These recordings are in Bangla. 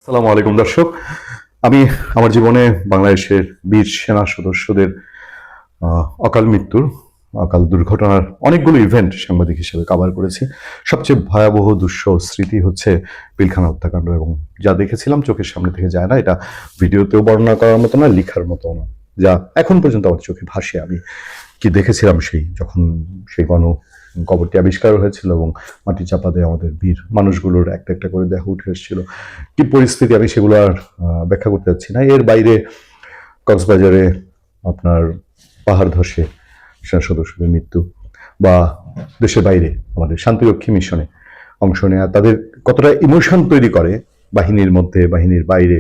আসসালামু আলাইকুম দর্শক। আমি আমার জীবনে বাংলাদেশের বীর সেনা সদস্যদের অকাল মৃত্যুর, অকাল দুর্ঘটনার অনেকগুলো ইভেন্ট সাংবাদিক হিসেবে কভার করেছি। সবচেয়ে ভয়াবহ দুঃসহ স্মৃতি হচ্ছে পিলখানা হত্যাকাণ্ড, এবং যা দেখেছিলাম চোখের সামনে থেকে যায় না। এটা ভিডিওতেও বর্ণনা করার মতো না, লিখার মতো না, যা এখন পর্যন্ত আমার চোখে ভাসে। আমি কি দেখেছিলাম যখন সেই কবরটি আবিষ্কার হয়েছিল এবং মাটি চাপা দিয়ে আমাদের বীর মানুষগুলোর একটা একটা করে দেহ উঠে এসেছিল, কি পরিস্থিতি, আমি সেগুলো আর ব্যাখ্যা করতে চাচ্ছি না। এর বাইরে কক্সবাজারে আপনার পাহাড় ধসে সেনা সদস্যদের মৃত্যু, বা দেশের বাইরে আমাদের শান্তিরক্ষী মিশনে অংশ নেওয়া তাদের কতটা ইমোশন তৈরি করে বাহিনীর মধ্যে, বাহিনীর বাইরে।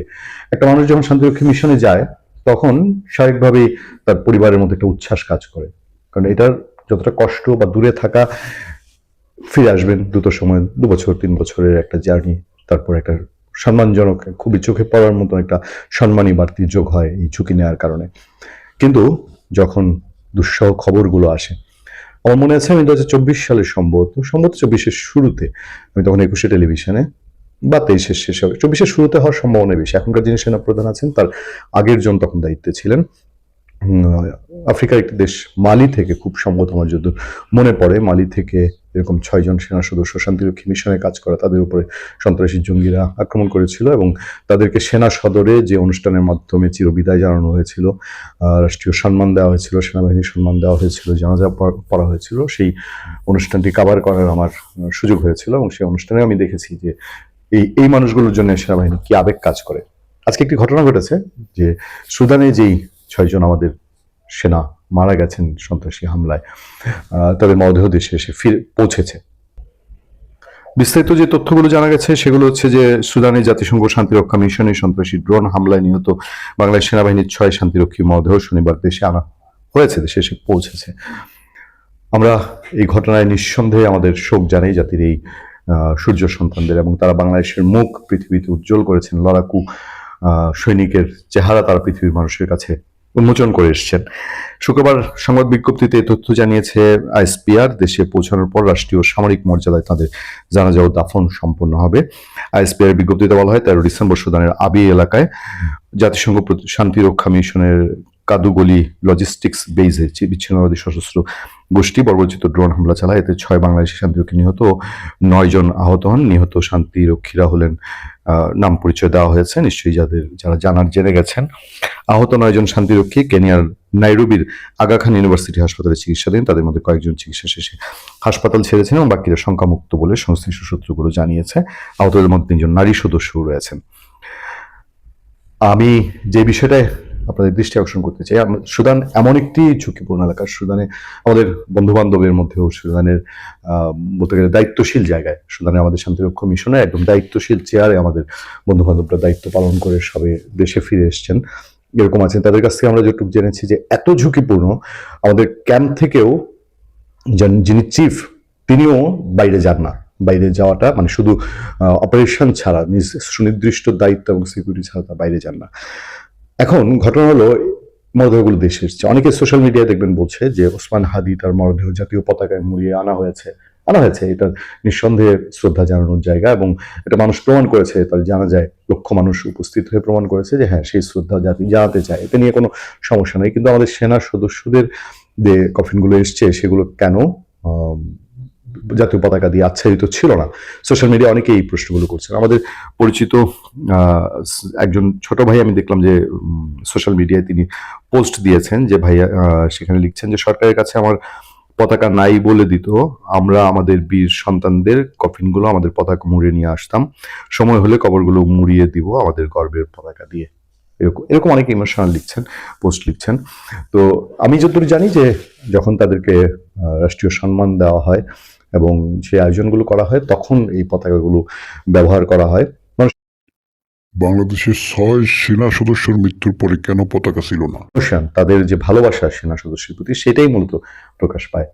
একটা মানুষ যখন শান্তিরক্ষী মিশনে যায় তখন স্বাভাবিকভাবেই তার পরিবারের মধ্যে একটা উচ্ছ্বাস কাজ করে, কারণ এটার যতটা কষ্ট বা দূরে থাকা, ফিরে আসবেন দ্রুত সময়, 2 বছর 3 বছরের একটা জার্নি, তারপর একটা সম্মানজনক, খুবই চোখে পড়ার মতো একটা সম্মানী বাড়তি যোগ হয় এই ঝুঁকি নেওয়ার কারণে। কিন্তু যখন দুঃসহ খবরগুলো আসে, আমার মনে আছে আমি 2024 সালে সম্ভবত 24-এর শুরুতে, আমি তখন 21-এ টেলিভিশনে বা 23-এর শেষে হবে, 24-এর শুরুতে হওয়ার সম্ভাবনা বেশি। এখনকার যিনি সেনাপ্রধান আছেন তার আগের জন তখন দায়িত্বে ছিলেন, আফ্রিকার একটি দেশ মালি থেকে, খুব সম্ভবত আমার যত মনে পড়ে, মালি থেকে এরকম 6 জন সেনা সদস্য শান্তিরক্ষী মিশনে কাজ করে, তাদের উপরে সন্ত্রাসী জঙ্গিরা আক্রমণ করেছিল এবং তাদেরকে সেনা সদরে যে অনুষ্ঠানের মাধ্যমে চিরবিদায় জানানো হয়েছিল, রাষ্ট্রীয় সম্মান দেওয়া হয়েছিল, সেনাবাহিনীর সম্মান দেওয়া হয়েছিল, জানাজা পড়া হয়েছিল, সেই অনুষ্ঠানটি কাভার করার আমার সুযোগ হয়েছিল এবং সেই অনুষ্ঠানে আমি দেখেছি যে এই মানুষগুলোর জন্য সেনাবাহিনী কি আবেগ কাজ করে। আজকে একটি ঘটনা ঘটেছে যে সুদানে যেই 6 জন আমাদের সেনা মারা গেছেন সন্ত্রাসী হামলায়, তাদের মরদেহ দেশে এসে পৌঁছেছে। বিস্তারিত যে তথ্যগুলো জানা গেছে সেগুলো হচ্ছে যে সুদানে জাতিসংঘ শান্তিরক্ষা মিশনে সন্ত্রাসী ড্রোন হামলায় নিহত বাংলাদেশ সেনাবাহিনীর 6 শান্তিরক্ষী মরদেহ শনিবার দেশে আনা হয়েছে, দেশে এসে পৌঁছেছে। আমরা এই ঘটনায় নিঃসন্দেহে আমাদের শোক জানাই জাতির এই সূর্য সন্তানদের, এবং তারা বাংলাদেশের মুখ পৃথিবীতে উজ্জ্বল করেছেন। লড়াকু সৈনিকের চেহারা তারা পৃথিবীর মানুষের কাছে উন্মোচন করে এসছেন। শুক্রবার সংবাদ বিজ্ঞপ্তিতে তথ্য জানিয়েছে আইএসপিআর। দেশে পৌঁছানোর পর রাষ্ট্রীয় সামরিক মর্যাদায় তাদের জানাজা ও দাফন সম্পন্ন হবে। আইএসপিআর বিজ্ঞপ্তিতে বলা হয় 13 ডিসেম্বর সুদানের আবি এলাকায় জাতিসংঘ শান্তিরক্ষা মিশনের কাদুগলি লজিস্টিক্স বেইজে বিচ্ছিন্নতাবাদী সশস্ত্র গোষ্ঠী বর্বরচিত ড্রোন হামলা চালায়। এতে 6 বাংলাদেশি শান্তিরক্ষী নিহত ও 9 জন আহত হন। নিহত শান্তিরক্ষীরা হলেন, নাম পরিচয় দেওয়া হয়েছে, নিশ্চয়ই যারা জানার জেনে গেছেন। আহত 9 জন শান্তিরক্ষী কেনিয়ার নাইরোবির আগা খান ইউনিভার্সিটি হাসপাতালে চিকিৎসাধীন। তাদের মধ্যে কয়েকজন চিকিৎসা শেষে হাসপাতাল ছেড়েছেন এবং বাকিরা শঙ্কামুক্ত বলে সংশ্লিষ্ট সূত্রগুলো জানিয়েছে। আহতদের মধ্যে 3 জন নারী সদস্যও রয়েছেন। আমি যে বিষয়টায় আপনাদের দৃষ্টি আকর্ষণ করতে চাই, সুদান এমন একটি ঝুঁকিপূর্ণ এলাকা। সুদানে আমাদের বন্ধু বান্ধবের মধ্যেও সুদানের বলতে গেলে দায়িত্বশীল জায়গায়, সুদানে আমাদের শান্তিরক্ষা মিশনে একদম দায়িত্বশীল চেয়ারে আমাদের বন্ধু বান্ধবরা দায়িত্ব পালন করে সবে দেশে ফিরে এসছেন, এরকম আছেন। তাদের কাছ থেকে আমরা যেটুকু জেনেছি যে এত ঝুঁকিপূর্ণ, আমাদের ক্যাম্প থেকেও যিনি চিফ তিনিও বাইরে যান না। বাইরে যাওয়াটা মানে শুধু অপারেশন ছাড়া, সুনির্দিষ্ট দায়িত্ব এবং সিকিউরিটি ছাড়া তারা বাইরে যান না। এখন ঘটনা হলো, মরদেহগুলো দেশে এসছে। অনেকে সোশ্যাল মিডিয়ায় দেখবেন বলছে যে ওসমান হাদি তার মরদেহ জাতীয় পতাকায় মুড়িয়ে আনা হয়েছে। এটা নিঃসন্দেহে শ্রদ্ধা জানানোর জায়গা, এবং এটা মানুষ প্রমাণ করেছে, তার জানা যায় লক্ষ মানুষ উপস্থিত হয়ে প্রমাণ করেছে যে হ্যাঁ, সেই শ্রদ্ধা জাতি জানাতে চায়, এতে নিয়ে কোনো সমস্যা নেই। কিন্তু আমাদের সেনা সদস্যদের যে কফিনগুলো এসছে সেগুলো কেন জাতীয় পতাকা দিয়ে আচ্ছাদিত ছিল না? সোশ্যাল মিডিয়া অনেকে এই প্রশ্নগুলো করছেন। আমাদের পরিচিত একজন ছোট ভাই, আমি দেখলাম যে সোশ্যাল মিডিয়ায় তিনি পোস্ট দিয়েছেন যে ভাইয়া, সেখানে লিখছেন যে সরকারের কাছে আমার পতাকা নাই বলে দিত, আমরা আমাদের বীর সন্তানদের কফিনগুলো আমাদের পতাকা মুড়িয়ে নিয়ে আসতাম, সময় হলে কবরগুলো মুড়িয়ে দিব আমাদের গর্বের পতাকা দিয়ে। এরকম এরকম অনেকে ইমোশনাল লিখছেন, পোস্ট লিখছেন। তো আমি যতদূর জানি যে যখন তাদেরকে রাষ্ট্রীয় সম্মান দেওয়া হয় এবং সেই আয়োজনগুলো করা হয়, তখন এই পতাকাগুলো ব্যবহার করা হয়। বাংলাদেশের 6 সেনা সদস্যের মৃত্যুর পরে কেন পতাকা ছিল না? তাদের যে ভালোবাসা সেনা সদস্যের প্রতি, সেটাই মূলত প্রকাশ পায়।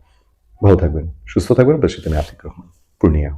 ভালো থাকবেন, সুস্থ থাকবেন। আপনার সাথে আমি আতিক রহমান, পূর্ণিয়া।